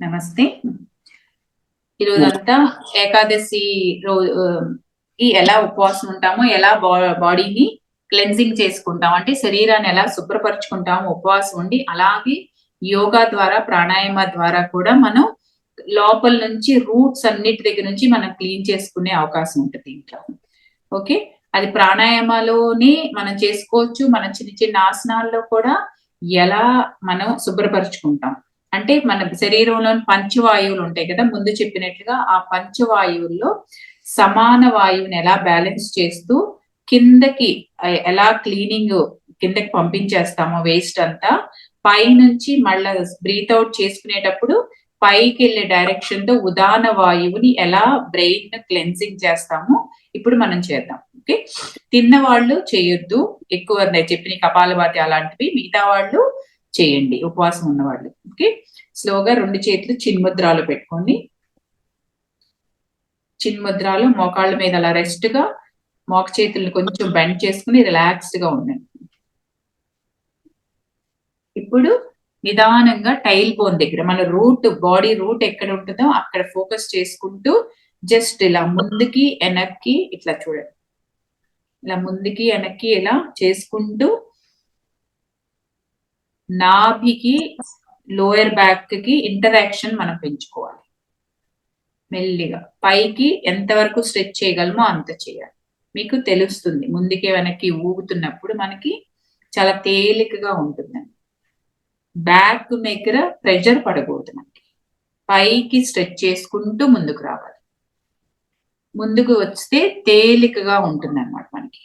నమస్తే. ఈరోజంతా ఏకాదశి రోజు ఎలా ఉపవాసం ఉంటామో, ఎలా బాడీని క్లెన్జింగ్ చేసుకుంటాం, అంటే శరీరాన్ని ఎలా శుభ్రపరుచుకుంటామో ఉపవాసం ఉండి, అలాగే యోగా ద్వారా, ప్రాణాయామ ద్వారా కూడా మనం లోపల నుంచి రూట్స్ అన్నిటి దగ్గర నుంచి మనం క్లీన్ చేసుకునే అవకాశం ఉంటుంది ఇంట్లో. ఓకే. అది ప్రాణాయామాలోనే మనం చేసుకోవచ్చు. మన చిన్న చిన్న ఆసనాల్లో కూడా ఎలా మనం శుభ్రపరుచుకుంటాం. అంటే మన శరీరంలోని పంచవాయువులు ఉంటాయి కదా! ముందు చెప్పినట్లుగా ఆ పంచవాయువుల్లో సమాన వాయువుని ఎలా బ్యాలెన్స్ చేస్తూ కిందకి ఎలా కిందకి పంపించేస్తామో వేస్ట్ అంతా, పైనుంచి మళ్ళా బ్రీత్ ఔట్ చేసుకునేటప్పుడు పైకెళ్ళే డైరెక్షన్ తో ఉదాన వాయువుని ఎలా బ్రెయిన్ క్లెన్సింగ్ చేస్తామో ఇప్పుడు మనం చేద్దాం. ఓకే. తిన్నవాళ్ళు చేయొద్దు. ఎక్కువ చెప్పిన కపాలభాతి అలాంటివి. మిగతా వాళ్ళు చేయండి, ఉపవాసం ఉన్నవాళ్ళు. ఓకే. స్లోగా 2 చేతులు చిన్ముద్రాలు పెట్టుకోండి. చిన్ముద్రాలు మోకాళ్ళ మీద అలా రెస్ట్ గా మోక చేతుల్ని కొంచెం బెండ్ చేసుకుని రిలాక్స్డ్ గా ఉండండి. ఇప్పుడు నిదానంగా టైల్ బోన్ దగ్గర మన బాడీ రూట్ ఎక్కడ ఉంటుందో అక్కడ ఫోకస్ చేసుకుంటూ జస్ట్ ఇలా ముందుకి వెనక్కి ఇట్లా చూడండి. ఇలా ముందుకి వెనక్కి ఇలా చేసుకుంటూ నాభికి లోయర్ బ్యాక్ కి ఇంటరాక్షన్ మనం పెంచుకోవాలి. మెల్లిగా పైకి ఎంతవరకు స్ట్రెచ్ చేయగలమో అంత చేయాలి. మీకు తెలుస్తుంది ముందుకి వెనక్కి ఊగుతున్నప్పుడు మనకి చాలా తేలికగా ఉంటుందండి. బ్యాక్ దగ్గర ప్రెషర్ పడకూడదు మనకి. పైకి స్ట్రెచ్ చేసుకుంటూ ముందుకు రావాలి. ముందుకు వస్తే తేలికగా ఉంటుంది అన్నమాట మనకి.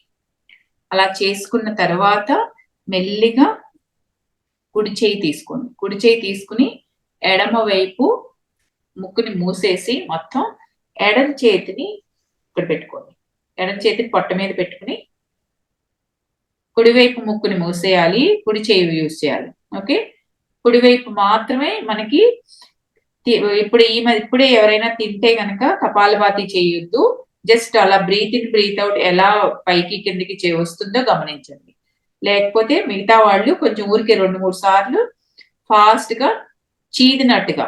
అలా చేసుకున్న తర్వాత మెల్లిగా కుడి చేయి తీసుకోండి. కుడి చేయి తీసుకుని ఎడమ వైపు ముక్కుని మూసేసి మొత్తం ఎడమ చేతిని ఇక్కడ పెట్టుకోండి. ఎడమ చేతిని పొట్ట మీద పెట్టుకుని కుడివైపు ముక్కుని మూసేయాలి, కుడి చేయి యూజ్ చేయాలి. ఓకే. కుడివైపు మాత్రమే మనకి ఇప్పుడే ఎవరైనా తింటే గనక కపాలభాతి చేయొద్దు. జస్ట్ అలా బ్రీత్ ఇన్ బ్రీత్ అవుట్ ఎలా పైకి కిందకి వస్తుందో గమనించండి. లేకపోతే మిగతా వాళ్ళు కొంచెం ఊరికే 2-3 సార్లు ఫాస్ట్ గా చీదినట్టుగా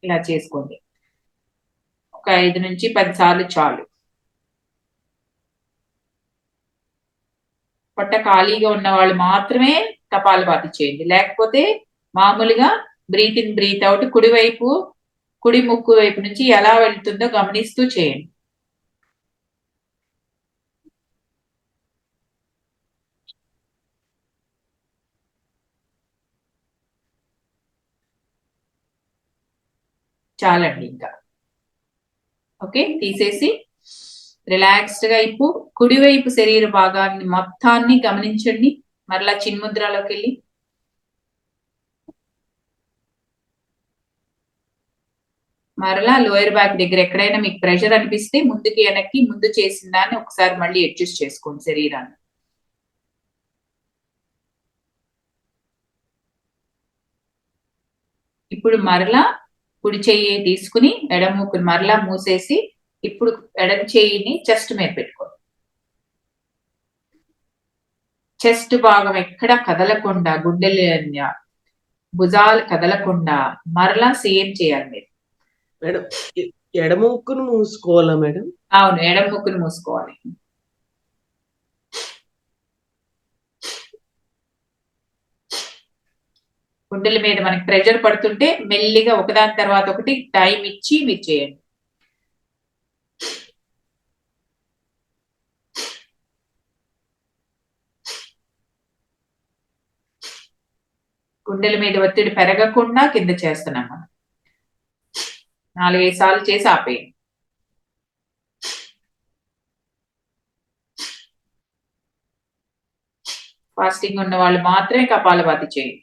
ఇలా చేసుకోండి. ఒక 5-10 సార్లు చాలు. పొట్ట ఖాళీగా ఉన్న వాళ్ళు మాత్రమే కపాలభాతి చేయండి. లేకపోతే మామూలుగా బ్రీత్ ఇన్ బ్రీత్ అవుట్ కుడి ముక్కు వైపు నుంచి ఎలా వెళ్తుందో గమనిస్తూ చేయండి. చాలండి ఇంకా. ఓకే. తీసేసి రిలాక్స్డ్ గా కుడివైపు శరీర భాగాన్ని మొత్తాన్ని గమనించండి. మరలా చిన్ముద్రలోకి వెళ్ళి మరలా లోయర్ బ్యాక్ దగ్గర ఎక్కడైనా మీకు ప్రెషర్ అనిపిస్తే ముందుకి వెనక్కి ముందు చేసిన దాన్ని ఒకసారి మళ్ళీ అడ్జస్ట్ చేసుకోండి శరీరాన్ని. ఇప్పుడు మరలా కుడి చెయ్యి తీసుకుని ఎడమ ముక్కుని మరలా మూసేసి ఇప్పుడు ఎడమ చెయ్యిని చెస్ట్ మీద పెట్టుకోండి. చెస్ట్ భాగం ఎక్కడ కదలకుండా, గుండెల భుజాలు కదలకుండా మరలా సేమ్ చేయాలి మీరు. మేడం ఎడమ ముక్కును మూసుకోవాలా మేడం? అవును, ఎడమ ముక్కును మూసుకోవాలి. గుండెల మీద మనకి ప్రెషర్ పడుతుంటే మెల్లిగా ఒకదాని తర్వాత ఒకటి టైం ఇచ్చి మీరు చేయండి. గుండెల మీద ఒత్తిడి పెరగకుండా కింద చేస్తున్నాం మనం. 4-5 సార్లు చేసి ఆపేయండి. ఫాస్టింగ్ ఉన్న వాళ్ళు మాత్రమే కపాలభాతి చేయండి.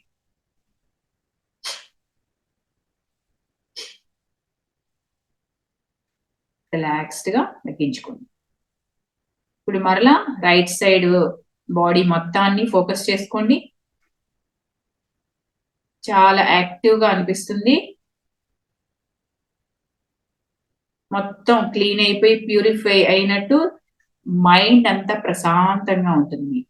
రిలాక్స్డ్ గా తగ్గించుకోండి. ఇప్పుడు మరలా రైట్ సైడ్ బాడీ మొత్తాన్ని ఫోకస్ చేసుకోండి. చాలా యాక్టివ్ గా అనిపిస్తుంది. మొత్తం క్లీన్ అయిపోయి ప్యూరిఫై అయినట్టు మైండ్ అంతా ప్రశాంతంగా ఉంటుంది మీకు.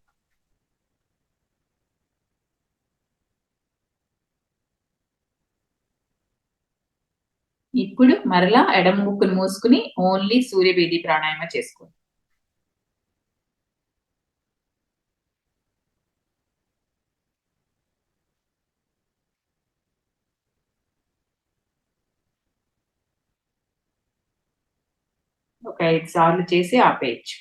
ఇప్పుడు మరలా ఎడమ ముక్కును మూసుకుని ఓన్లీ సూర్యభేది ప్రాణాయామ చేసుకోండి. ఒక 5 సార్లు చేసి ఆపేయచ్చు.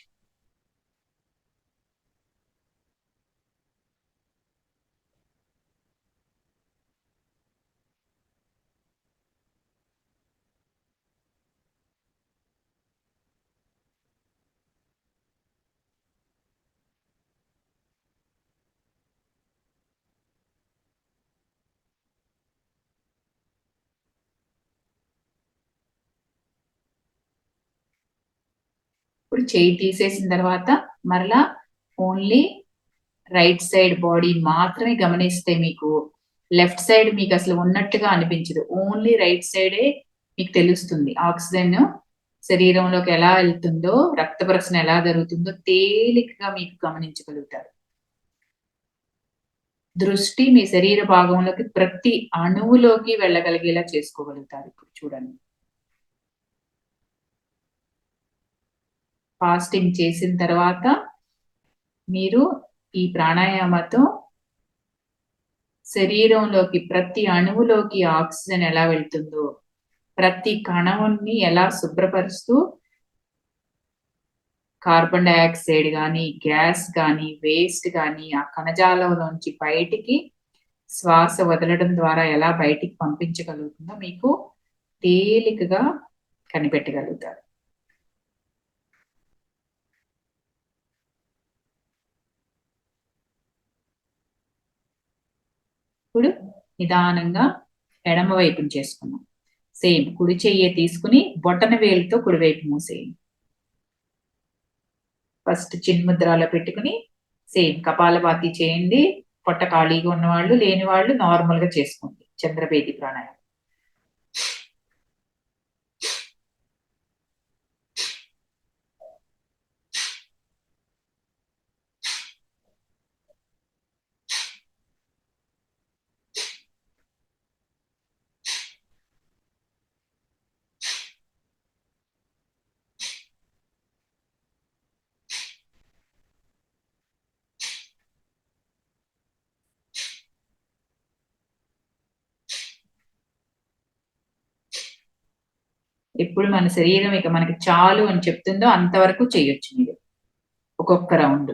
ఇప్పుడు చేయి తీసేసిన తర్వాత మరలా ఓన్లీ రైట్ సైడ్ బాడీ మాత్రమే గమనిస్తే మీకు లెఫ్ట్ సైడ్ మీకు అసలు ఉన్నట్టుగా అనిపించదు. ఓన్లీ రైట్ సైడే మీకు తెలుస్తుంది. ఆక్సిజన్ శరీరంలోకి ఎలా వెళ్తుందో, రక్త ప్రసరణ ఎలా జరుగుతుందో తేలికగా మీకు గమనించగలుగుతారు. దృష్టి మీ శరీర భాగంలోకి ప్రతి అణువులోకి వెళ్ళగలిగేలా చేసుకోగలుగుతారు. ఇప్పుడు చూడండి. ఫాస్టింగ్ చేసిన తర్వాత మీరు ఈ ప్రాణాయామతో శరీరంలోకి ప్రతి అణువులోకి ఆక్సిజన్ ఎలా వెళ్తుందో, ప్రతి కణాన్ని ఎలా శుభ్రపరుస్తూ కార్బన్ డయాక్సైడ్ గాని, గ్యాస్ గాని, వేస్ట్ గాని ఆ కణజాలంలోంచి బయటికి శ్వాస వదలడం ద్వారా ఎలా బయటికి పంపించగలుగుతుందో మీకు తేలికగా కనిపెట్టగలుగుతారు. ఇప్పుడు నిదానంగా ఎడమ వైపుని చేసుకున్నాం. సేమ్ కుడి చెయ్యి తీసుకుని బొటన వేలుతో కుడివైపు మూసేయండి. ఫస్ట్ చిన్ముద్రలో పెట్టుకుని సేమ్ కపాలభాతి చేయండి. పొట్ట ఖాళీగా ఉన్నవాళ్ళు, లేని వాళ్ళు నార్మల్ గా చేసుకోండి చంద్రభేది ప్రాణాయామం. ఎప్పుడు మన శరీరం ఇక మనకి చాలు అని చెప్తుందో అంతవరకు చేయొచ్చు మీరు ఒక్కొక్క రౌండ్.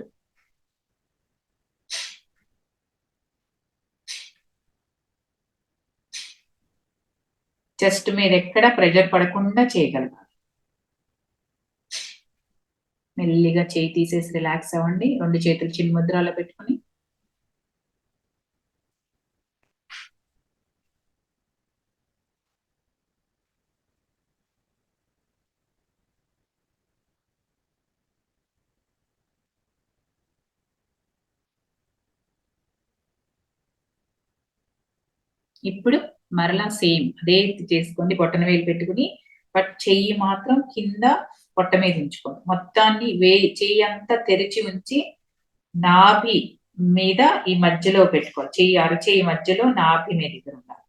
చెస్ట్ మీద ఎక్కడ ప్రెషర్ పడకుండా చేయగలగాలి. మెల్లిగా చేయి తీసేసి రిలాక్స్ అవ్వండి. 2 చేతులు చిన్ముద్రలో పెట్టుకుని ఇప్పుడు మరలా సేమ్ అదే చేసుకోండి. బొట్టన వేలు పెట్టుకుని బట్ చెయ్యి మాత్రం కింద పొట్ట మీద ఉంచుకోండి. మొత్తాన్ని చెయ్యి అంతా తెరిచి ఉంచి నాభి మీద ఈ మధ్యలో పెట్టుకోవాలి. చెయ్యి అరచేయి మధ్యలో నాభి మీద దగ్గర ఉండాలి.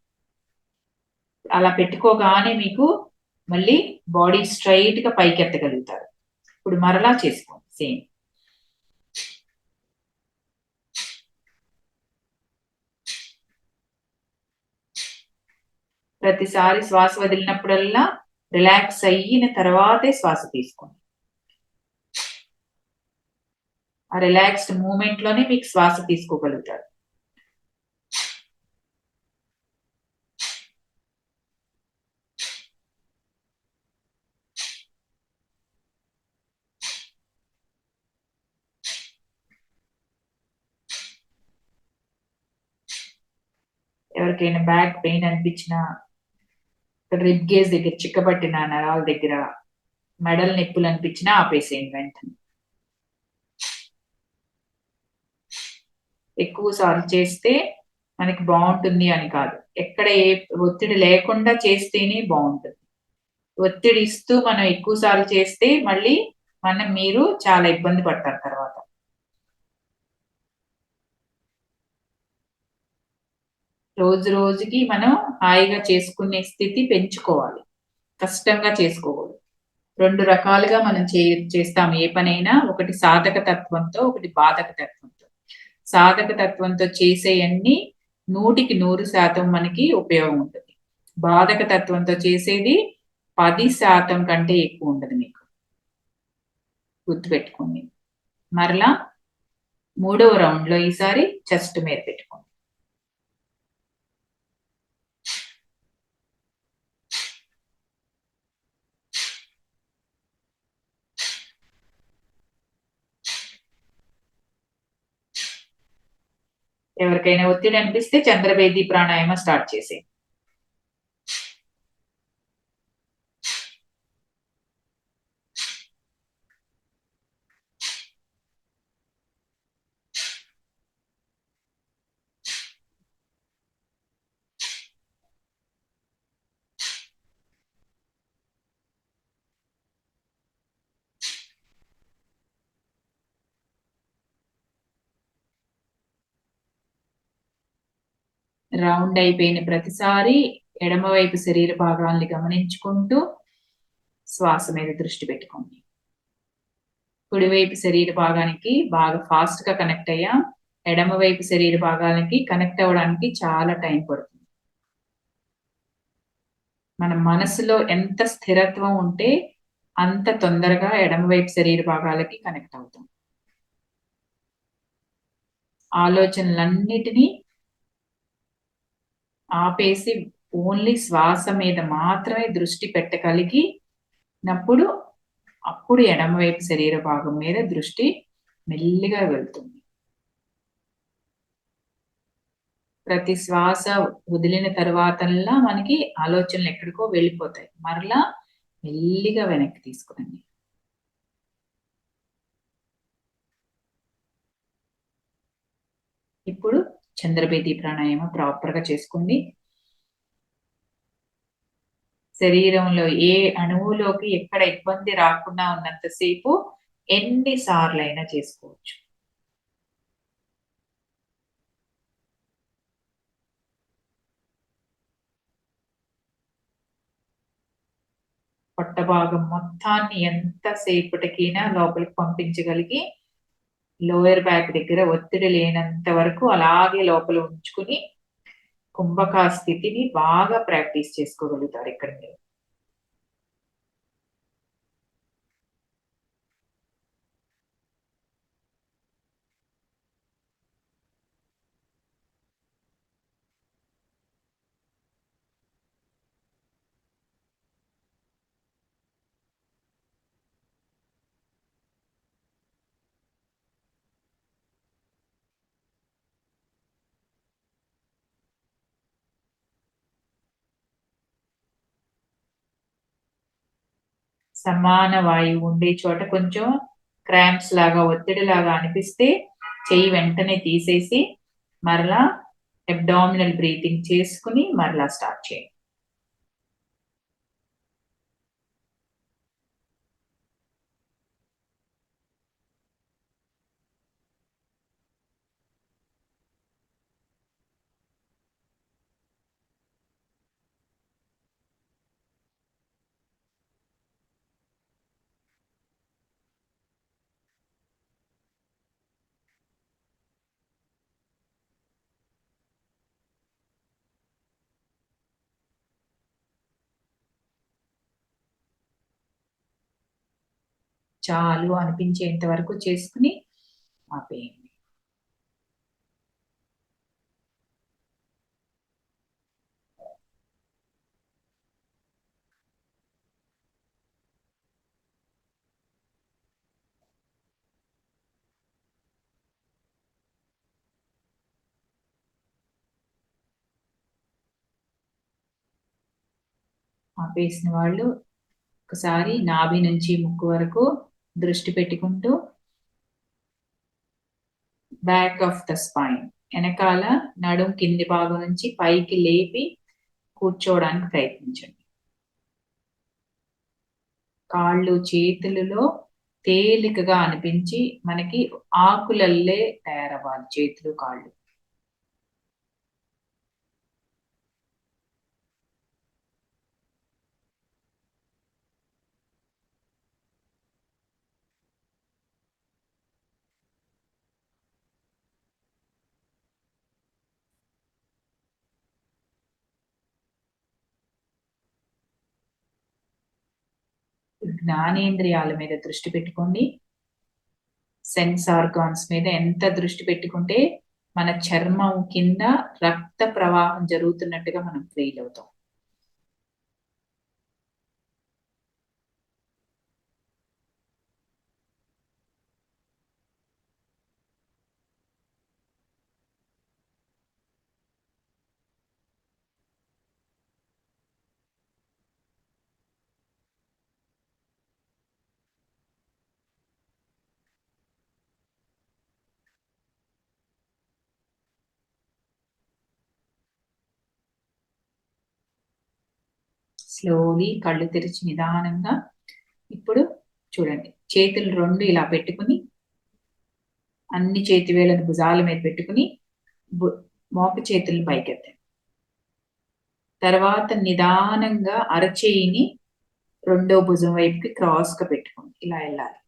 అలా పెట్టుకోగానే మీకు మళ్ళీ బాడీ స్ట్రైట్ గా పైకి ఎత్తగలుగుతారు. ఇప్పుడు మరలా చేసుకోండి సేమ్. ప్రతిసారి శ్వాస వదిలినప్పుడల్లా రిలాక్స్ అయిన తర్వాతే శ్వాస తీసుకోండి. ఆ రిలాక్స్డ్ మూమెంట్ లోనే మీకు శ్వాస తీసుకోగలుగుతారు. ఎవరికైనా బ్యాక్ పెయిన్ అనిపించినా, రిబ్ గేజ్ దగ్గర చిక్కబట్టిన నరాల దగ్గర మెడల్ నొప్పులు అనిపించినా ఆపేసేయండి వెంటనే. ఎక్కువ సార్లు చేస్తే మనకి బాగుంటుంది అని కాదు, ఎక్కడ ఏ ఒత్తిడి లేకుండా చేస్తేనే బాగుంటుంది. ఒత్తిడి ఇస్తూ మనం ఎక్కువ సార్లు చేస్తే మళ్ళీ మీరు చాలా ఇబ్బంది పడతారు తర్వాత. రోజు రోజుకి మనం హాయిగా చేసుకునే స్థితి పెంచుకోవాలి. కష్టంగా చేసుకోకూడదు. 2 రకాలుగా మనం చేస్తాం ఏ పనైనా. ఒకటి సాధక తత్వంతో, ఒకటి బాధక తత్వంతో. సాధక తత్వంతో చేసేయన్నీ 100కి 100% మనకి ఉపయోగం ఉంటుంది. బాధక తత్వంతో చేసేది 10% కంటే ఎక్కువ ఉండదు మీకు. గుర్తుపెట్టుకోండి. మరలా మూడవ రౌండ్‌లో ఈసారి చెస్ట్ మీద పెట్టుకోండి. ఎవరికైనా ఒత్తిడి అనిపిస్తే చంద్రభేది ప్రాణాయామ స్టార్ట్ చేసేయండి. రౌండ్ అయిపోయిన ప్రతిసారి ఎడమవైపు శరీర భాగాల్ని గమనించుకుంటూ శ్వాస మీద దృష్టి పెట్టుకోండి. కుడివైపు శరీర భాగానికి బాగా ఫాస్ట్ గా కనెక్ట్ అయ్యాం. ఎడమవైపు శరీర భాగాలకి కనెక్ట్ అవ్వడానికి చాలా టైం పడుతుంది. మన మనసులో ఎంత స్థిరత్వం ఉంటే అంత తొందరగా ఎడమవైపు శరీర భాగాలకి కనెక్ట్ అవుతాం. ఆలోచనలన్నిటినీ ఆపేసి ఓన్లీ శ్వాస మీద మాత్రమే దృష్టి పెట్టగలిగినప్పుడు అప్పుడు ఎడమవైపు శరీర భాగం మీద దృష్టి మెల్లిగా వెళ్తుంది. ప్రతి శ్వాస వదిలిన తర్వాతల్లా మనకి ఆలోచనలు ఎక్కడికో వెళ్ళిపోతాయి. మరలా మెల్లిగా వెనక్కి తీసుకురండి. ఇప్పుడు చంద్రభేది ప్రాణాయామం ప్రాపర్ గా చేసుకోండి. శరీరంలో ఏ అణువులోకి ఎక్కడ ఇబ్బంది రాకుండా ఉన్నంతసేపు ఎన్నిసార్లైనా చేసుకోవచ్చు. పొట్ట భాగం మొత్తాన్ని ఎంతసేపటికైనా లోపలికి పంపించగలిగి లోయర్ బ్యాక్ దగ్గర ఒత్తిడి లేనంత వరకు అలాగే లోపల ఉంచుకుని కుంభకా స్థితిని బాగా ప్రాక్టీస్ చేసుకోగలుగుతారు ఇక్కడ మీరు. సమాన వాయువు ఉండే చోట కొంచెం క్రాంప్స్ లాగా ఒత్తిడి లాగా అనిపిస్తే చెయ్యి వెంటనే తీసేసి మరలా అబ్డామినల్ బ్రీతింగ్ చేసుకుని మరలా స్టార్ట్ చేయండి. చాలు అనిపించేంత వరకు చేసుకుని ఆపేయండి. ఆపేసిన వాళ్ళు ఒకసారి నాభి నుంచి ముక్కు వరకు దృష్టి పెట్టుకుంటూ బ్యాక్ ఆఫ్ ద స్పైన్ వెనకాల నడుం కింది భాగం నుంచి పైకి లేపి కూర్చోవడానికి ప్రయత్నించండి. కాళ్ళు చేతులలో తేలికగా అనిపించి మనకి ఆకులల్లే తయారవ్వాలి చేతులు కాళ్ళు. జ్ఞానేంద్రియాల మీద దృష్టి పెట్టుకోండి. సెన్స్ ఆర్గాన్స్ మీద ఎంత దృష్టి పెట్టుకుంటే మన చర్మం కింద రక్త ప్రవాహం జరుగుతున్నట్టుగా మనం ఫీల్ అవుతాం. స్లోలీ కళ్ళు తెరిచి నిదానంగా ఇప్పుడు చూడండి, చేతులు రెండు ఇలా పెట్టుకుని అన్ని చేతి వేళ్ళను భుజాల మీద పెట్టుకుని మోప చేతులను పైకెత్తండి. తర్వాత నిదానంగా అరచేయిని రెండో భుజం వైపుకి క్రాస్ గా పెట్టుకోండి. ఇలా వెళ్ళాలి.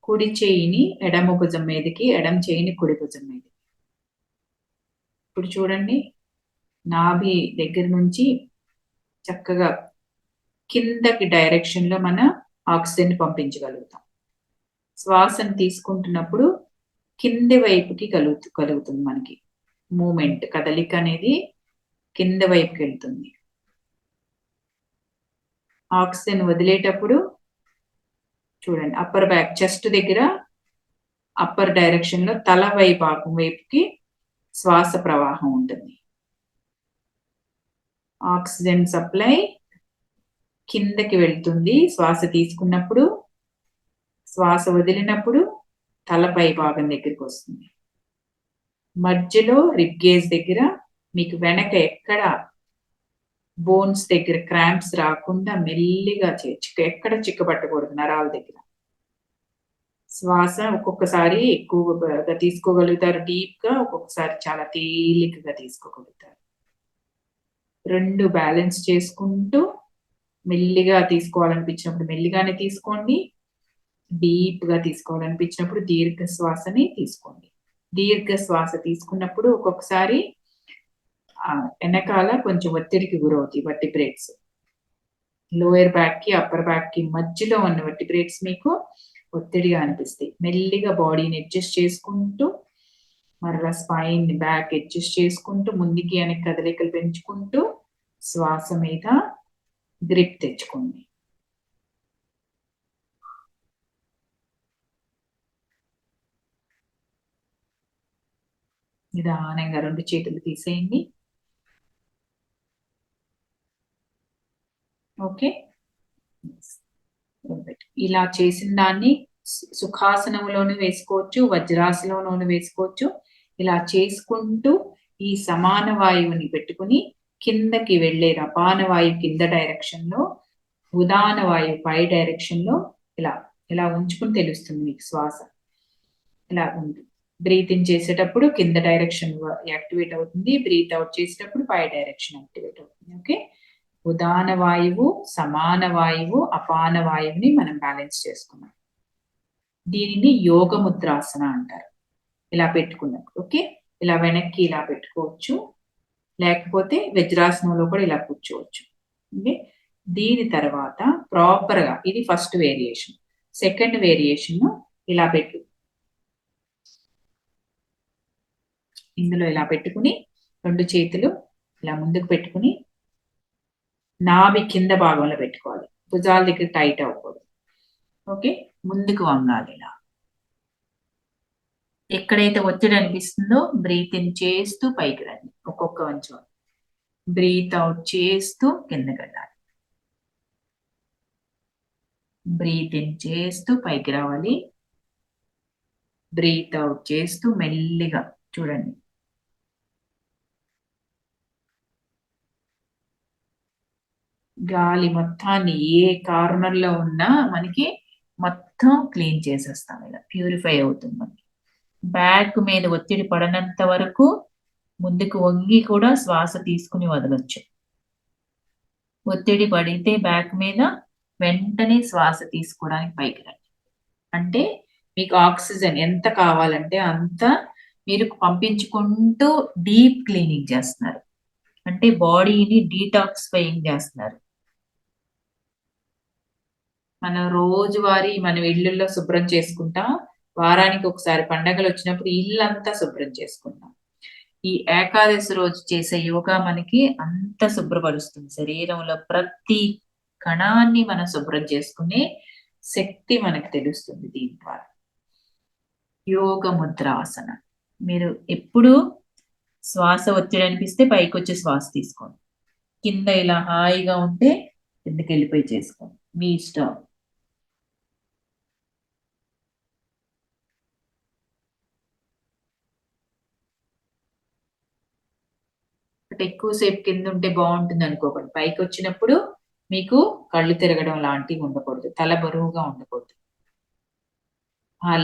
కుడి చేయిని ఎడమ భుజం మీదకి, ఎడమ చేయిని కుడి భుజం మీదకి. ఇప్పుడు చూడండి, నాభి దగ్గర నుంచి చక్కగా కిందకి డైరెక్షన్ లో మన ఆక్సిజన్ పంపించగలుగుతాం. శ్వాసను తీసుకుంటున్నప్పుడు కింది వైపుకి కలుగుతుంది మనకి మూమెంట్, కదలిక అనేది కింద వైపుకి వెళ్తుంది. ఆక్సిజన్ వదిలేటప్పుడు చూడండి, అప్పర్ బ్యాక్ చెస్ట్ దగ్గర అప్పర్ డైరెక్షన్ లో తల భాగం వైపుకి శ్వాస ప్రవాహం ఉంటుంది. ఆక్సిజన్ సప్లై కిందకి వెళ్తుంది శ్వాస తీసుకున్నప్పుడు, శ్వాస వదిలినప్పుడు తలపై భాగం దగ్గరికి వస్తుంది. మధ్యలో రిబ్ గేజ్ దగ్గర మీకు వెనక ఎక్కడ బోన్స్ దగ్గర క్రాంప్స్ రాకుండా మెల్లిగా ఎక్కడ చిక్కబట్టకూడదు నరాల దగ్గర. శ్వాస ఒక్కొక్కసారి ఎక్కువగా తీసుకోగలుగుతారు డీప్ గా, ఒక్కొక్కసారి చాలా తేలికగా తీసుకోగలుగుతారు. రెండు బ్యాలెన్స్ చేసుకుంటూ మెల్లిగా తీసుకోవాలనిపించినప్పుడు మెల్లిగానే తీసుకోండి, డీప్ గా తీసుకోవాలనిపించినప్పుడు దీర్ఘ శ్వాసని తీసుకోండి. దీర్ఘ శ్వాస తీసుకున్నప్పుడు ఒక్కొక్కసారి వెనకాల కొంచెం ఒత్తిడికి గురవుతాయి వర్టిబ్రేట్స్. లోయర్ బ్యాక్ కి అప్పర్ బ్యాక్ కి మధ్యలో ఉన్న వర్టిబ్రేట్స్ మీకు ఒత్తిడిగా అనిపిస్తాయి. మెల్లిగా బాడీని అడ్జస్ట్ చేసుకుంటూ మరలా స్పైన్ బ్యాక్ అడ్జస్ట్ చేసుకుంటూ ముందుకి వెనక్కి కదలికలు పెంచుకుంటూ శ్వాస మీద గ్రిప్ తెచ్చుకోండి. నిదానంగా రెండు చేతులు తీసేయండి. ఓకే, ఇలా చేసిన దాన్ని సుఖాసనంలోనూ వేసుకోవచ్చు, వజ్రాసనంలోనూ వేసుకోవచ్చు. ఇలా చేసుకుంటూ ఈ సమాన వాయువుని పెట్టుకుని కిందకి వెళ్లే అపాన వాయువు కింద డైరెక్షన్ లో, ఉదాన వాయువు పై డైరెక్షన్ లో ఇలా ఇలా ఉంచుకుని తెలుస్తుంది మీకు శ్వాస. ఇలా ఉంది. బ్రీత్ ఇన్ చేసేటప్పుడు కింద డైరెక్షన్ యాక్టివేట్ అవుతుంది, బ్రీత్ అవుట్ చేసేటప్పుడు పై డైరెక్షన్ యాక్టివేట్ అవుతుంది. ఓకే, ఉదాన వాయువు, సమాన వాయువు, అపాన వాయువుని మనం బ్యాలెన్స్ చేసుకున్నాం. దీనిని యోగ ముద్రాసన అంటారు. ఇలా పెట్టుకున్నప్పుడు ఓకే, ఇలా వెనక్కి ఇలా పెట్టుకోవచ్చు, లేకపోతే వజ్రాసనంలో కూడా ఇలా కూర్చోవచ్చు. ఓకే, దీని తర్వాత ప్రాపర్ గా ఇది ఫస్ట్ వేరియేషన్. సెకండ్ వేరియేషన్ ఇలా పెట్టు, ఇందులో ఇలా పెట్టుకుని రెండు చేతులు ఇలా ముందుకు పెట్టుకుని నాభి కింద భాగంలో పెట్టుకోవాలి, భుజాల దగ్గర టైట్ అవ్వకూడదు. ఓకే, ముందుకు వంగాలి. ఇలా ఎక్కడైతే ఒత్తిడి అనిపిస్తుందో బ్రీత్ ఇన్ చేస్తూ పైకి రండి, ఒక్కొక్క వంచు బ్రీత్ అవుట్ చేస్తూ కిందకి వెళ్ళాలి. బ్రీత్ ఇన్ చేస్తూ పైకి రావాలి, బ్రీత్ అవుట్ చేస్తూ మెల్లిగా చూడండి. గాలి మొత్తాన్ని ఏ కార్నర్ లో ఉన్నా మనకి మొత్తం క్లీన్ చేసేస్తాం. ఇలా ప్యూరిఫై అవుతుంది మనకి. బ్యాక్ మీద ఒత్తిడి పడనంత వరకు ముందుకు వంగి కూడా శ్వాస తీసుకుని వదలొచ్చు. ఒత్తిడి పడితే బ్యాక్ మీద వెంటనే శ్వాస తీసుకోవడానికి పైకి రండి. అంటే మీకు ఆక్సిజన్ ఎంత కావాలంటే అంత మీరు పంపించుకుంటూ డీప్ క్లీనింగ్ చేస్తున్నారు. అంటే బాడీని డీటాక్సిఫైయింగ్ చేస్తున్నారు. మనం రోజువారీ మనం ఇళ్ళల్లో శుభ్రం చేసుకుంటాం. వారానికి ఒకసారి పండగలు వచ్చినప్పుడు ఇల్లంతా శుభ్రం చేసుకుంటాం. ఈ ఏకాదశి రోజు చేసే యోగా మనకి అంత శుభ్రపరుస్తుంది. శరీరంలో ప్రతి కణాన్ని మనం శుభ్రం చేసుకునే శక్తి మనకు తెలుస్తుంది దీని ద్వారా. యోగ ముద్రాసన. మీరు ఎప్పుడు శ్వాస ఒత్తిడి అనిపిస్తే పైకి వచ్చి శ్వాస తీసుకోండి. కింద ఇలా హాయిగా ఉంటే కిందకి వెళ్ళిపోయి చేసుకోండి, మీ ఇష్టం. ఎక్కువసేపు కింద ఉంటే బాగుంటుంది అనుకోకండి. పైకి వచ్చినప్పుడు మీకు కళ్ళు తిరగడం లాంటివి ఉండకూడదు, తల బరువుగా ఉండకూడదు.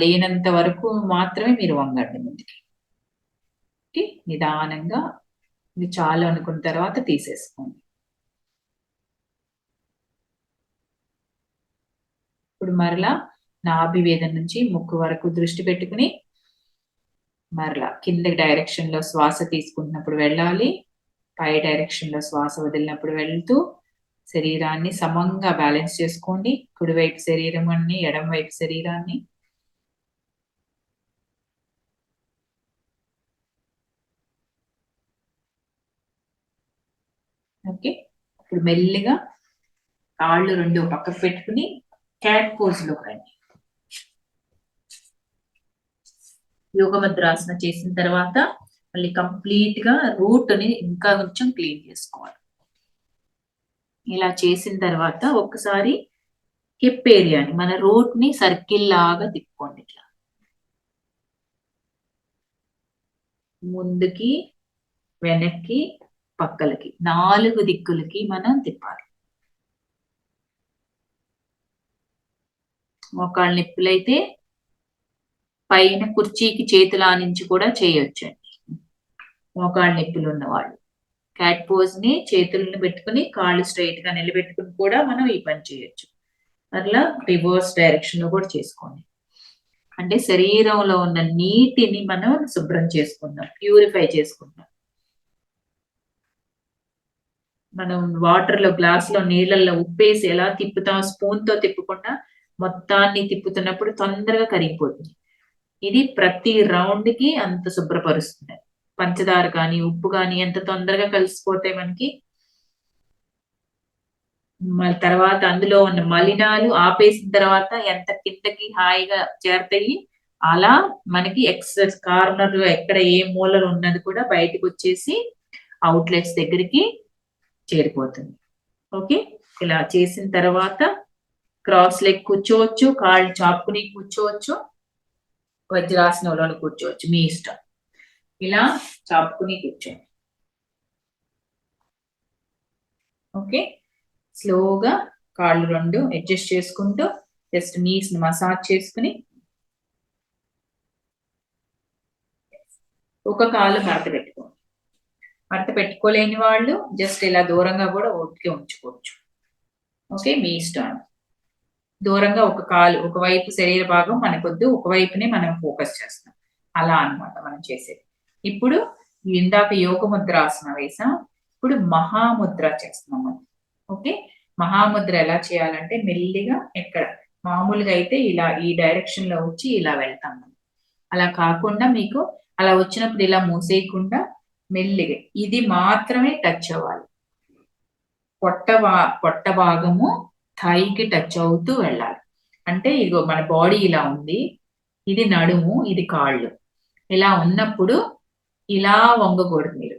లేనంత వరకు మాత్రమే మీరు వంగండి ముందుకి. నిదానంగా ఇది చాలు అనుకున్న తర్వాత తీసేసుకోండి. ఇప్పుడు మరలా నాభి వేదన నుంచి ముక్కు వరకు దృష్టి పెట్టుకుని మరలా కింద డైరెక్షన్ లో శ్వాస తీసుకుంటున్నప్పుడు వెళ్ళాలి, పై డైరెక్షన్ లో శ్వాస వదిలినప్పుడు వెళ్తూ శరీరాన్ని సమంగా బ్యాలెన్స్ చేసుకోండి. కుడివైపు శరీరం అన్ని, ఎడం వైపు శరీరాన్ని. ఓకే, ఇప్పుడు మెల్లిగా కాళ్ళు రెండు పక్కకు పెట్టుకుని క్యాట్ పోజ్ లో రండి. యోగముద్రాసన చేసిన తర్వాత మళ్ళీ కంప్లీట్ గా రూట్ ని ఇంకా కొంచెం క్లీన్ చేసుకోవాలి. ఇలా చేసిన తర్వాత ఒక్కసారి హిప్ ఏరియాని, మన రూట్ ని సర్కిల్ లాగా తిప్పుకోండి. ఇట్లా ముందుకి, వెనక్కి, పక్కలకి 4 దిక్కులకి మనం తిప్పాలి. మోకాళ్ళ నొప్పులైతే పైన కుర్చీకి చేతులు ఆనించి కూడా చేయొచ్చండి. మోకాళ్ళ నొప్పులు ఉన్నవాళ్ళు క్యాట్ పోజ్ ని చేతులను పెట్టుకుని కాళ్ళు స్ట్రైట్ గా నిలబెట్టుకుని కూడా మనం ఈ పని చేయొచ్చు. అట్లా రివర్స్ డైరెక్షన్ లో కూడా చేసుకోండి. అంటే శరీరంలో ఉన్న నీటిని మనం శుభ్రం చేసుకుందాం, ప్యూరిఫై చేసుకుందాం. మనం వాటర్ లో గ్లాస్ లో నీళ్ళల్లో ఉప్పేసి ఎలా తిప్పుతాం, స్పూన్ తో తిప్పకుండా మొత్తాన్ని తిప్పుతున్నప్పుడు తొందరగా కరిగిపోతుంది. ఇది ప్రతి రౌండ్ కి అంత శుభ్రపరుస్తుంది. పంచదార కానీ ఉప్పు కానీ ఎంత తొందరగా కలిసిపోతాయి మనకి. తర్వాత అందులో ఉన్న మలినాలు ఆపేసిన తర్వాత ఎంత కిందకి హాయిగా చేరతాయి. అలా మనకి ఎక్సెస్ కార్నర్ లో ఎక్కడ ఏ మూలలు ఉన్నది కూడా బయటకు వచ్చేసి అవుట్లెట్స్ దగ్గరికి చేరిపోతుంది. ఓకే, ఇలా చేసిన తర్వాత క్రాస్ లెగ్ కూర్చోవచ్చు, కాళ్ళు చాపుకుని కూర్చోవచ్చు, వజ్రాసనంలో కూర్చోవచ్చు, మీ ఇష్టం. ఇలా చాపుకుని కూర్చోండి. ఓకే, స్లోగా కాళ్ళు రెండు అడ్జస్ట్ చేసుకుంటూ జస్ట్ నీస్ ని మసాజ్ చేసుకుని ఒక కాలు మడత పెట్టుకోండి. మడత పెట్టుకోలేని వాళ్ళు జస్ట్ ఇలా దూరంగా కూడా ఓపిక ఉంచుకోవచ్చు. ఓకే, మీ ఇష్టం. దూరంగా ఒక కాలు, ఒకవైపు శరీర భాగం మనకొద్దు, ఒకవైపునే మనం ఫోకస్ చేస్తాం. అలా అన్నమాట మనం చేసేది. ఇప్పుడు ఇందాక యోగ ముద్రాసన వేసాం, ఇప్పుడు మహాముద్ర చేస్తున్నాం మనం. ఓకే, మహాముద్ర ఎలా చేయాలంటే మెల్లిగా, ఎక్కడ మామూలుగా అయితే ఇలా ఈ డైరెక్షన్ లో వచ్చి ఇలా వెళ్తాం మనం. అలా కాకుండా మీకు అలా వచ్చినప్పుడు ఇలా మూసేయకుండా మెల్లిగా ఇది మాత్రమే టచ్ అవ్వాలి. పొట్ట భాగము థైకి టచ్ అవుతూ వెళ్ళాలి. అంటే ఇదిగో మన బాడీ ఇలా ఉంది, ఇది నడుము, ఇది కాళ్ళు. ఇలా ఉన్నప్పుడు ఇలా వంగకూడదు మీరు.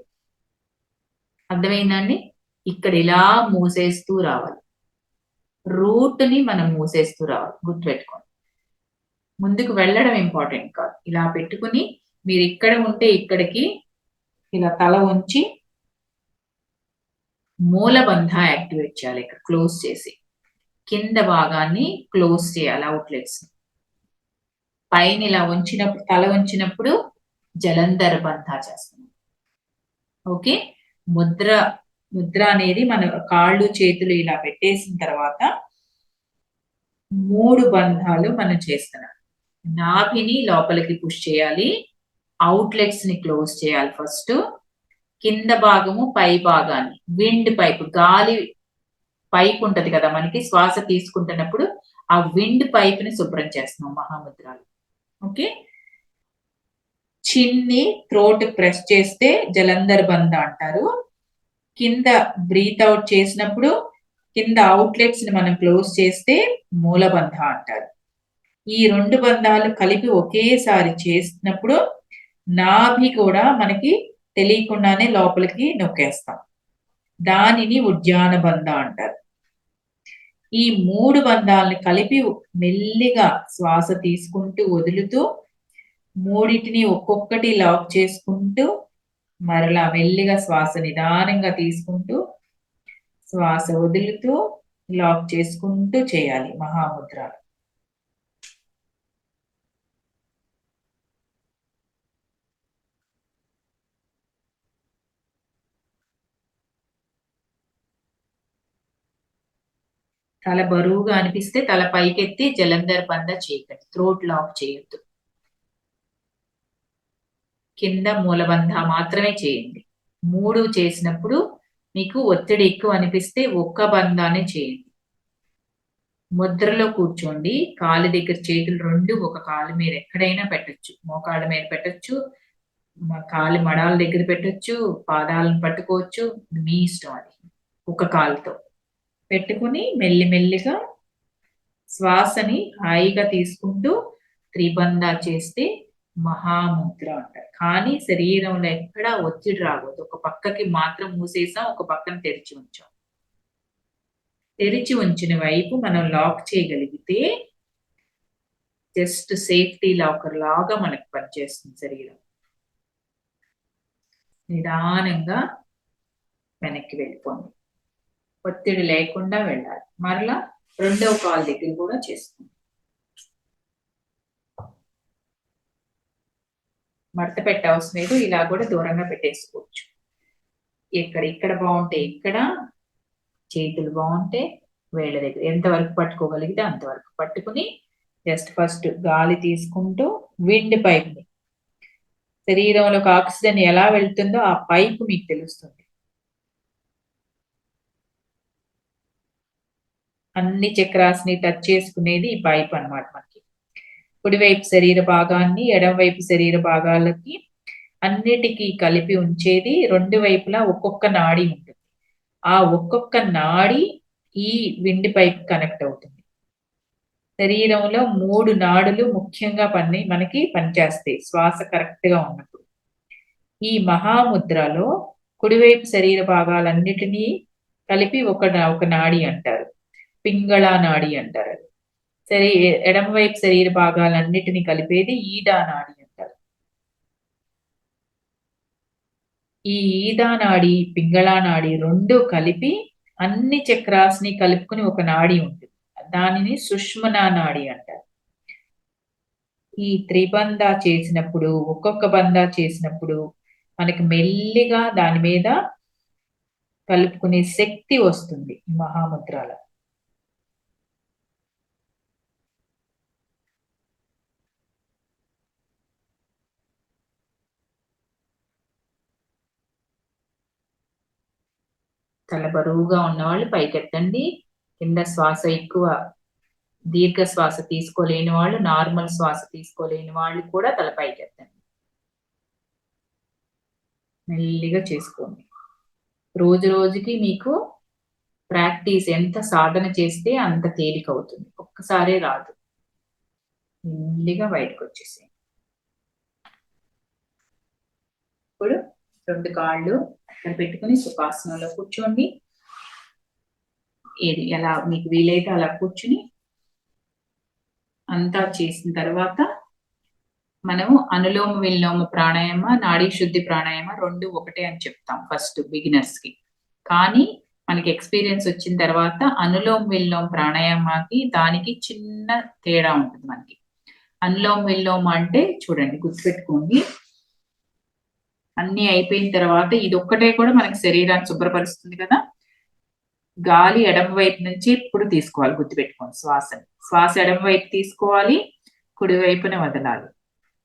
అర్థమైందండి? ఇక్కడ ఇలా మూసేస్తూ రావాలి, రూట్ ని మనం మూసేస్తూ రావాలి. గుర్తుపెట్టుకోండి, ముందుకు వెళ్ళడం ఇంపార్టెంట్ కాదు. ఇలా పెట్టుకుని మీరు ఇక్కడ ఉంటే ఇక్కడికి ఇలా తల ఉంచి మూలబంధ యాక్టివేట్ చేయాలి. ఇక్కడ క్లోజ్ చేసి కింద భాగాన్ని క్లోజ్ చేయాలి. అవుట్లెట్స్ పైన ఇలా ఉంచినప్పుడు, తల ఉంచినప్పుడు జలంధర్ బంధ చేస్తున్నాం. ఓకే, ముద్ర అనేది మన కాళ్ళు చేతులు ఇలా పెట్టేసిన తర్వాత 3 బంధాలు మనం చేస్తున్నాం. నాభిని లోపలికి పుష్ చేయాలి. అవుట్లెట్స్ ని క్లోజ్ చేయాలి. ఫస్ట్ కింద భాగము, పై భాగాన్ని విండ్ పైప్, గాలి పైప్ ఉంటది కదా మనకి, శ్వాస తీసుకుంటున్నప్పుడు ఆ విండ్ పైప్ ని శుభ్రం చేస్తున్నాం మహాముద్రాలు. ఓకే, చిన్ని థ్రోట్ ప్రెస్ చేస్తే జలంధర్ బంధ అంటారు. కింద బ్రీత్ అవుట్ చేసినప్పుడు కింద అవుట్లెట్స్ ని మనం క్లోజ్ చేస్తే మూలబంధ అంటారు. ఈ 2 బంధాలు కలిపి ఒకేసారి చేసినప్పుడు నాభి కూడా మనకి తెలియకుండానే లోపలికి నొక్కేస్తాం. దానిని ఉద్యాన బంధ అంటారు. ఈ 3 బంధాలను కలిపి మెల్లిగా శ్వాస తీసుకుంటూ వదులుతూ మూడిటిని ఒక్కొక్కటి లాక్ చేసుకుంటూ మరలా మెల్లిగా శ్వాస నిదానంగా తీసుకుంటూ శ్వాస వదులుతూ లాక్ చేసుకుంటూ చేయాలి మహాముద్రాలు. తల బరువుగా అనిపిస్తే తల పైకెత్తి జలంధర్ బంధ చేయకండి. థ్రోట్ లాక్ చేయొద్దు. కింద మూలబంధ మాత్రమే చేయండి. 3 చేసినప్పుడు మీకు ఒత్తిడి ఎక్కువ అనిపిస్తే ఒక్క బంధాన్ని చేయండి. ముద్రలో కూర్చోండి. కాలు దగ్గర చేతులు 2 ఒక కాలు మీద ఎక్కడైనా పెట్టొచ్చు. మోకాళ్ళ మీద పెట్టొచ్చు, కాలు మడాల దగ్గర పెట్టొచ్చు, పాదాలను పట్టుకోవచ్చు, మీ ఇష్టం. అది ఒక కాలుతో పెట్టుకుని మెల్లిమెల్లిగా శ్వాసని హాయిగా తీసుకుంటూ త్రిబంధ చేస్తే మహాముద్ర అంటారు. కానీ శరీరంలో ఎక్కడా ఒత్తిడి రాకూడదు. ఒక పక్కకి మాత్రం మూసేసాం, ఒక పక్కన తెరిచి ఉంచాం. తెరిచి ఉంచిన వైపు మనం లాక్ చేయగలిగితే జస్ట్ సేఫ్టీ లాకర్ లాగా మనకు పనిచేస్తుంది శరీరం. నిదానంగా వెనక్కి వెళ్ళిపోండి. ఒత్తిడి లేకుండా వెళ్ళాలి. మరలా 2వ కాలు దగ్గర కూడా చేస్తుంది. మడత పెట్టే అవసరం లేదు. ఇలా కూడా దూరంగా పెట్టేసుకోవచ్చు. ఇక్కడ బాగుంటే ఇక్కడ, చేతులు బాగుంటే వేళ్ళ దగ్గర ఎంతవరకు పట్టుకోగలిగితే అంతవరకు పట్టుకుని జస్ట్ ఫస్ట్ గాలి తీసుకుంటూ విండ్ పైప్ ని, శరీరంలోకి ఆక్సిజన్ ఎలా వెళ్తుందో ఆ పైపు మీకు తెలుస్తుంది. అన్ని చక్రాస్ని టచ్ చేసుకునేది ఈ పైప్ అన్నమాట. మనకి కుడివైపు శరీర భాగాన్ని, ఎడమవైపు శరీర భాగాలకి అన్నిటికీ కలిపి ఉంచేది 2 వైపులా ఒక్కొక్క నాడి ఉంటుంది. ఆ ఒక్కొక్క నాడి ఈ విండ్ పైప్ కనెక్ట్ అవుతుంది. శరీరంలో 3 నాడులు ముఖ్యంగా మనకి పనిచేస్తాయి శ్వాస కరెక్ట్ గా ఉన్నప్పుడు. ఈ మహాముద్రలో కుడివైపు శరీర భాగాలన్నిటినీ కలిపి ఒక నాడి అంటారు, పింగళ నాడి అంటారు. సరే, ఎడమవైపు శరీర భాగాలన్నిటినీ కలిపేది ఈడా నాడి అంటారు. ఈ ఈదా నాడి, పింగళ నాడి 2 కలిపి అన్ని చక్రాస్ని కలుపుకుని ఒక నాడి ఉంటుంది. దానిని సుష్మనా నాడి అంటారు. ఈ త్రిబంధ చేసినప్పుడు, ఒక్కొక్క బంధ చేసినప్పుడు మనకి మెల్లిగా దాని మీద కలుపుకునే శక్తి వస్తుంది ఈ మహాముద్రాల. తల బరువుగా ఉన్నవాళ్ళు పైకెత్తండి. కింద శ్వాస ఎక్కువ, దీర్ఘ శ్వాస తీసుకోలేని వాళ్ళు, నార్మల్ శ్వాస తీసుకోలేని వాళ్ళు కూడా తల పైకెత్తండి. మెల్లిగా చేసుకోండి. రోజు రోజుకి మీకు ప్రాక్టీస్ ఎంత సాధన చేస్తే అంత తేలిక అవుతుంది. ఒక్కసారే రాదు. మెల్లిగా బయటకు వచ్చేసి ఇప్పుడు 2 కాళ్ళు అక్కడ పెట్టుకుని సుఖాసనంలో కూర్చోండి. ఏది ఎలా మీకు వీలైతే అలా కూర్చుని అంతా చేసిన తర్వాత మనము అనులోమ విలోమ ప్రాణాయామ, నాడీ శుద్ధి ప్రాణాయామ 2 ఒకటే అని చెప్తాం ఫస్ట్ బిగినర్స్ కి. కానీ మనకి ఎక్స్పీరియన్స్ వచ్చిన తర్వాత అనులోమ్ విలోమ్ ప్రాణాయామాకి దానికి చిన్న తేడా ఉంటుంది మనకి. అనులోమ్ విలోమ్ అంటే చూడండి, గుర్తుపెట్టుకోండి, అన్ని అయిపోయిన తర్వాత ఇది ఒక్కటే కూడా మనకి శరీరాన్ని శుభ్రపరుస్తుంది కదా. గాలి ఎడమ వైపు నుంచి ఇప్పుడు తీసుకోవాలి, గుర్తుపెట్టుకోండి. శ్వాస ఎడమ వైపు తీసుకోవాలి, కుడి వైపున వదలాలి.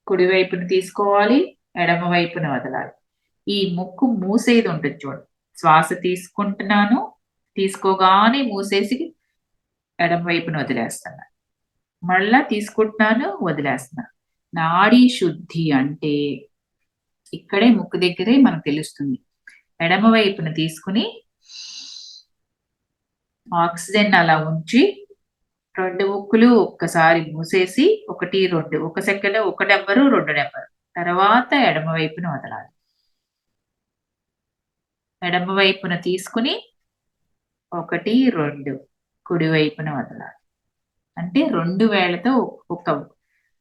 కుడి వైపున తీసుకోవాలి, ఎడమ వైపున వదలాలి. ఈ ముక్కు మూసేది ఉంటుంది చూడండి. శ్వాస తీసుకుంటున్నాను, తీసుకోగానే మూసేసి ఎడమ వైపున వదిలేస్తాను. మళ్ళా తీసుకుంటున్నాను, వదిలేస్తున్నాను. నాడీ శుద్ధి అంటే ఇక్కడే ముక్కు దగ్గరే మనకు తెలుస్తుంది. ఎడమ వైపున తీసుకుని ఆక్సిజన్ అలా ఉంచి 2 ముక్కులు ఒక్కసారి మూసేసి 1, 2 1 సెకండ్, 1 నెంబరు 2 నెంబరు తర్వాత ఎడమ వైపున వదలాలి. ఎడమ వైపున తీసుకుని 1, 2 కుడి వైపున వదలాలి. అంటే 2 వేళ్లతో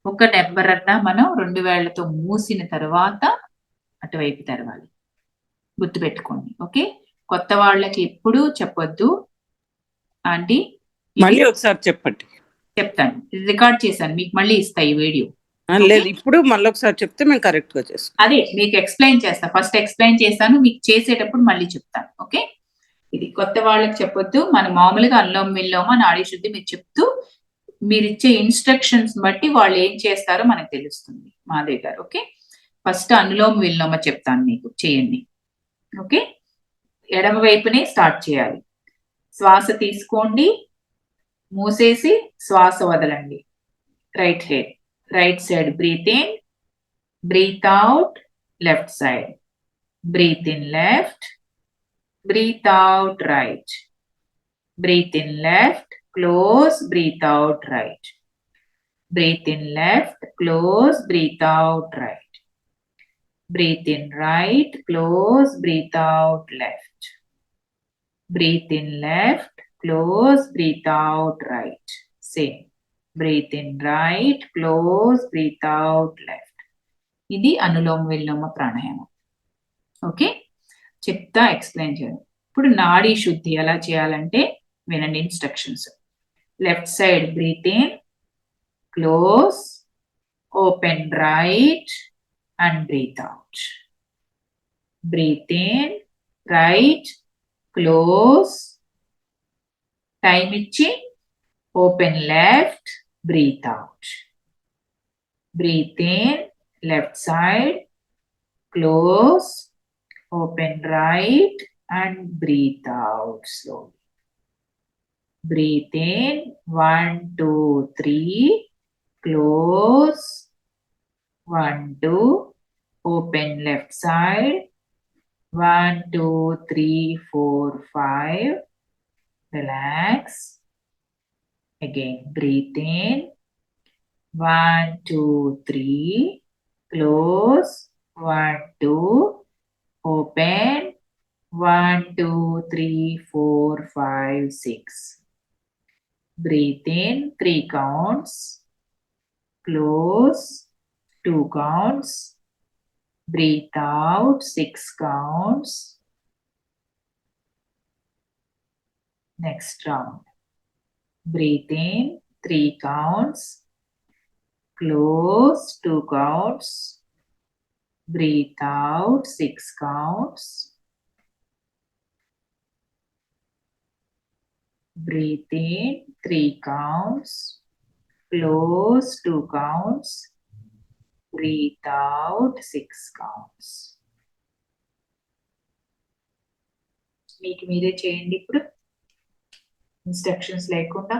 ఒక నెంబర్ అన్నా మనం 2 వేళ్లతో మూసిన తర్వాత అటువైపు తెరవాలి. గుర్తుపెట్టుకోండి. ఓకే. కొత్త వాళ్ళకి ఎప్పుడు చెప్పొద్దు ఆంటీ. మళ్ళీ ఒకసారి చెప్పండి. చెప్తాను, రికార్డ్ చేశాను, మీకు మళ్ళీ ఇస్తా ఈ వీడియో. లేదు, ఇప్పుడు మళ్ళీ ఒకసారి చెప్తే మేము కరెక్ట్ గా చేస్తాం. అదే మీకు ఎక్స్ప్లెయిన్ చేస్తా. ఫస్ట్ ఎక్స్ప్లెయిన్ చేస్తాను, మీకు చేసేటప్పుడు మళ్ళీ చెప్తాను. ఓకే. ఇది కొత్త వాళ్ళకి చెప్పొద్దు. మన మామూలుగా అనులోమ విలోమ నాడీ శుద్ధి మీరు చెప్తూ మీరు ఇచ్చే ఇన్స్ట్రక్షన్స్ బట్టి వాళ్ళు ఏం చేస్తారో మనకు తెలుస్తుంది. మాధవి గారు. ఓకే. ఫస్ట్ అనులోమ విలోమ చెప్తాను మీకు, చేయండి. ఓకే. ఎడమ వైపునే స్టార్ట్ చేయాలి. శ్వాస తీసుకోండి, మూసేసి శ్వాస వదలండి. Right side breathe in, breathe out, left side. Breathe in left, breathe out right. Breathe in left, close, breathe out right. Breathe in left, close, breathe out right. Breathe in right, close, breathe out left. Breathe in left, close, breathe out right. Same. Breathe in right, close, breathe out left. ఇది అనులోమ విలోమ ప్రాణాయామం. Okay. చెప్తా, explain చేయండి. ఇప్పుడు నాడీ శుద్ధి ఎలా చేయాలంటే వినండి instructions. Left side breathe in, close, open right and breathe out. Breathe in, right, close, time ఇచ్చి open left, breathe out. Breathe in, left side, close, open right and breathe out slowly. Breathe in 1, 2, 3, close, 1, 2, open left side, 1, 2, 3, 4, 5, relax. Again, breathe in 1, 2, 3, close, 1, 2, open, 1, 2, 3, 4, 5, 6. Breathe in 3 counts, close 2 counts, breathe out 6 counts. Next round. Breathe in 3 counts, close 2 counts, breathe out 6 counts. Breathe in 3 counts, close 2 counts, breathe out 6 counts. మీకు మీరే చేయండి ఇప్పుడు, instructions లేకుండా.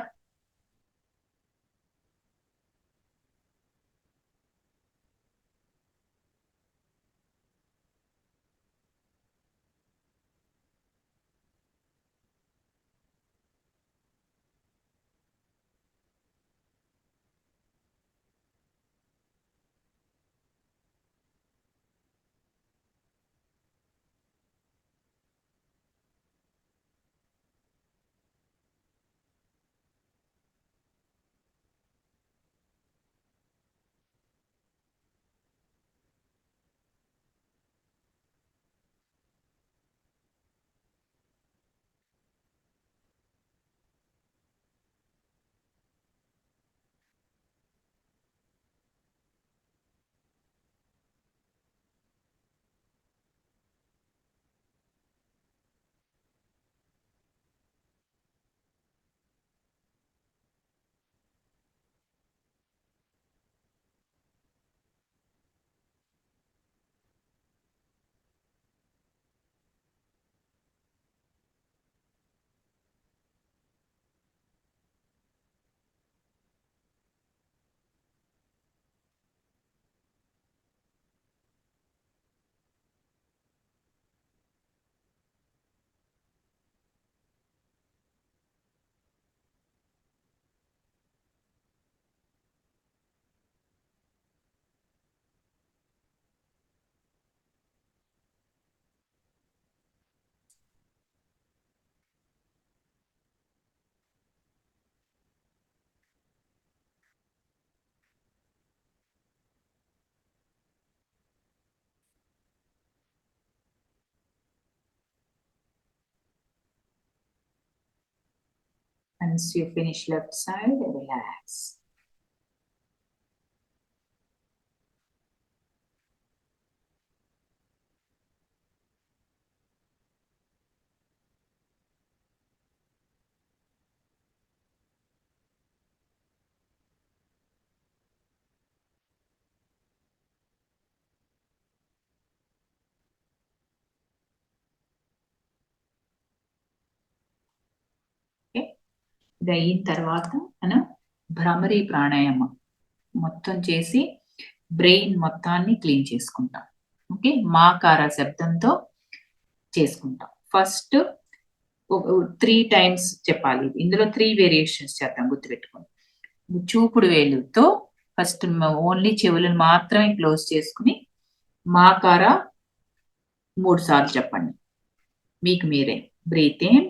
Once you finish left side, relax. Okay, ఇది అయిన తర్వాత మనం భ్రమరీ ప్రాణాయామం మొత్తం చేసి బ్రెయిన్ మొత్తాన్ని క్లీన్ చేసుకుంటాం. ఓకే, మాకార శబ్దంతో చేసుకుంటాం. ఫస్ట్ 3 టైమ్స్ చెప్పాలి. ఇందులో 3 వేరియేషన్స్ చేద్దాం, గుర్తుపెట్టుకోండి. చూపుడు వేలుతో ఫస్ట్ ఓన్లీ చెవులను మాత్రమే క్లోజ్ చేసుకుని మాకార 3 సార్లు చెప్పండి మీకు మీరే. బ్రీత్ ఇన్,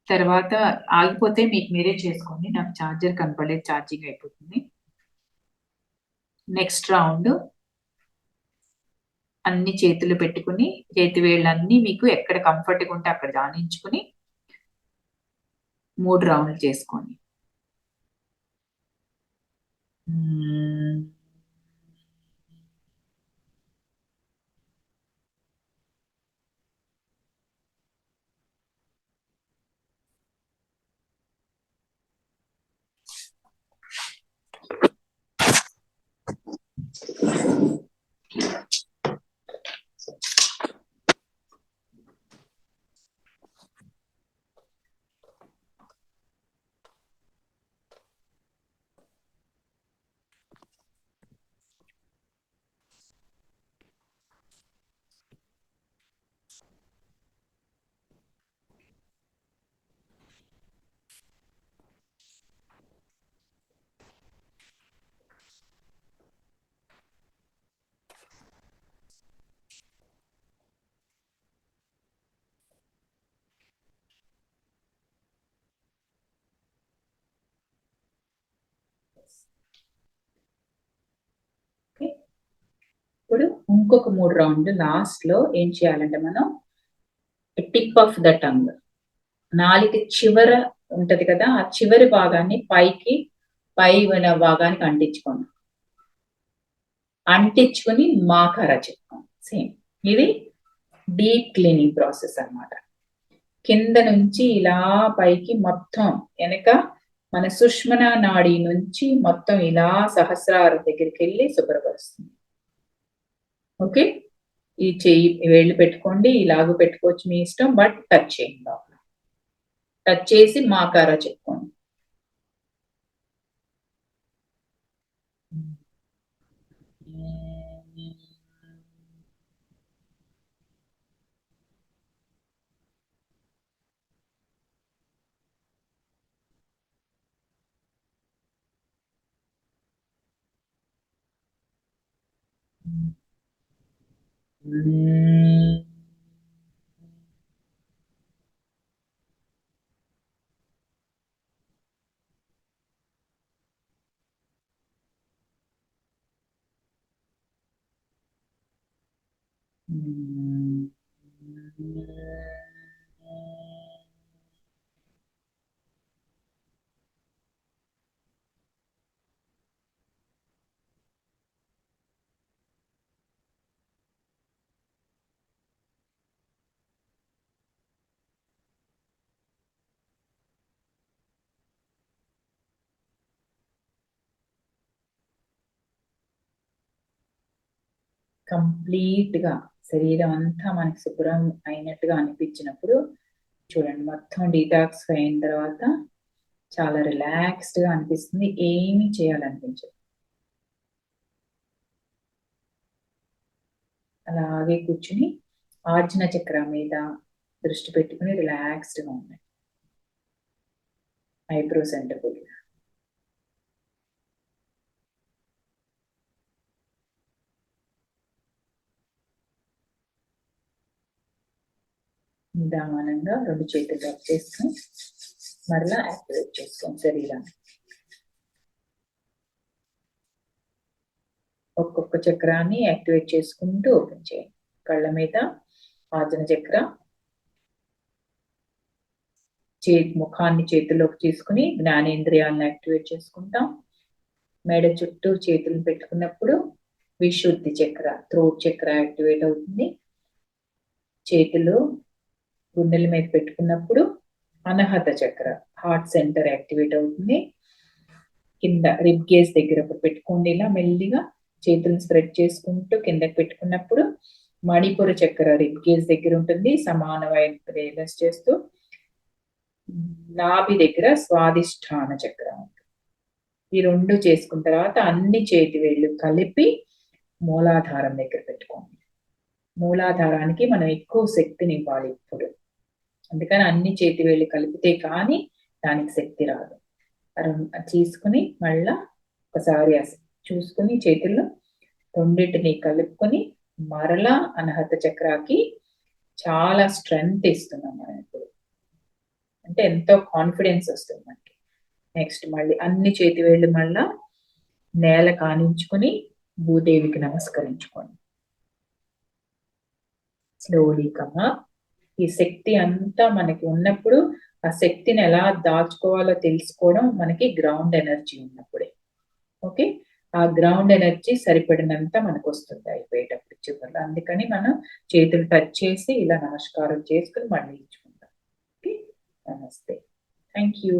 తర్వాత ఆగిపోతే మీకు మీరే చేసుకోండి. నాకు ఛార్జర్ కనపడలేదు, ఛార్జింగ్ అయిపోతుంది. నెక్స్ట్ రౌండ్ అన్ని చేతులు పెట్టుకుని చేతి వేళ్ళన్నీ మీకు ఎక్కడ కంఫర్ట్గా ఉంటే అక్కడ దానించుకుని 3 రౌండ్లు చేసుకోండి. ఇప్పుడు ఇంకొక 3 రౌండ్లు లాస్ట్ లో ఏం చేయాలంటే మనం టిప్ ఆఫ్ ద టంగ్, నాలుక చివర ఉంటది కదా, ఆ చివరి భాగాన్ని పై భాగానికి అంటించుకొని మాకార చెప్పుకోండి. సేమ్ ఇది డీప్ క్లీనింగ్ ప్రాసెస్ అన్నమాట. కింద నుంచి ఇలా పైకి మొత్తం వెనక మన సుష్మన నాడి నుంచి మొత్తం ఇలా సహస్రారం దగ్గరికి వెళ్ళి శుభ్రపరుస్తుంది. ఓకే, ఈ చెయ్యి వేళ్ళు పెట్టుకోండి, ఇలాగ పెట్టుకోవచ్చు మీ ఇష్టం, బట్ టచ్ చేయండి. లోపల టచ్ చేసి మాకార చెప్పుకోండి. కంప్లీట్ గా శరీరం అంతా మనకి శుభ్రం అయినట్టుగా అనిపించినప్పుడు చూడండి, మొత్తం డీటాక్స్ అయిన తర్వాత చాలా రిలాక్స్డ్ గా అనిపిస్తుంది, ఏమీ చేయాలనిపించదు. అలాగే కూర్చుని ఆజ్ఞ చక్ర మీద దృష్టి పెట్టుకుని రిలాక్స్డ్ గా ఉన్నాయి. ఐబ్రో సెంటర్ కూడా నిదానంగా 2 చేతులు రబ్ చేసుకుని మరలా యాక్టివేట్ చేసుకోండి శరీరాన్ని. ఒక్కొక్క చక్రాన్ని యాక్టివేట్ చేసుకుంటూ ఓపెన్ చేయండి. కళ్ళ మీద ఆజ్ఞ చక్ర, ముఖాన్ని చేతుల్లోకి తీసుకుని జ్ఞానేంద్రియాలను యాక్టివేట్ చేసుకుంటాం. మెడ చుట్టూ చేతులు పెట్టుకున్నప్పుడు విశుద్ధి చక్ర, థ్రోట్ చక్ర యాక్టివేట్ అవుతుంది. చేతులు గుండెల మీద పెట్టుకున్నప్పుడు అనహత చక్ర, హార్ట్ సెంటర్ యాక్టివేట్ అవుతుంది. కింద రిబ్ గేజ్ దగ్గర పెట్టుకోండి. ఇలా మెల్లిగా చేతులను స్ప్రెడ్ చేసుకుంటూ కిందకి పెట్టుకున్నప్పుడు మణిపుర చక్ర రిబ్ గేజ్ దగ్గర ఉంటుంది. సమానమైన రియలైజ్ చేస్తూ నాభి దగ్గర స్వాదిష్టాన చక్ర ఉంటుంది. ఈ 2 చేసుకున్న తర్వాత అన్ని చేతి వేళ్ళు కలిపి మూలాధారం దగ్గర పెట్టుకోండి. మూలాధారానికి మనం ఎక్కువ శక్తిని ఇవ్వాలి ఇప్పుడు, అందుకని అన్ని చేతి వేళ్ళు కలిపితే కానీ దానికి శక్తి రాదు. తీసుకుని మళ్ళా ఒకసారి చూసుకుని చేతుల్లో రెండింటిని కలుపుకొని మరలా అనహత చక్రాకి చాలా స్ట్రెంగ్త్ ఇస్తున్నాం మనం ఇప్పుడు, అంటే ఎంతో కాన్ఫిడెన్స్ వస్తుంది మనకి. నెక్స్ట్ మళ్ళీ అన్ని చేతి వేళ్ళు మళ్ళా నేల కానించుకొని భూదేవికి నమస్కరించుకోండి. స్లోలీ కమా. ఈ శక్తి అంతా మనకి ఉన్నప్పుడు ఆ శక్తిని ఎలా దాచుకోవాలో తెలుసుకోవడం మనకి గ్రౌండ్ ఎనర్జీ ఉన్నప్పుడే. ఓకే, ఆ గ్రౌండ్ ఎనర్జీ సరిపడినంత మనకు వస్తుంది అయిపోయేటప్పుడు చివరిలో. అందుకని మనం చేతులు టచ్ చేసి ఇలా నమస్కారం చేసుకుని మళ్ళీ ఇచ్చుకుంటాం. ఓకే, నమస్తే, థ్యాంక్ యూ.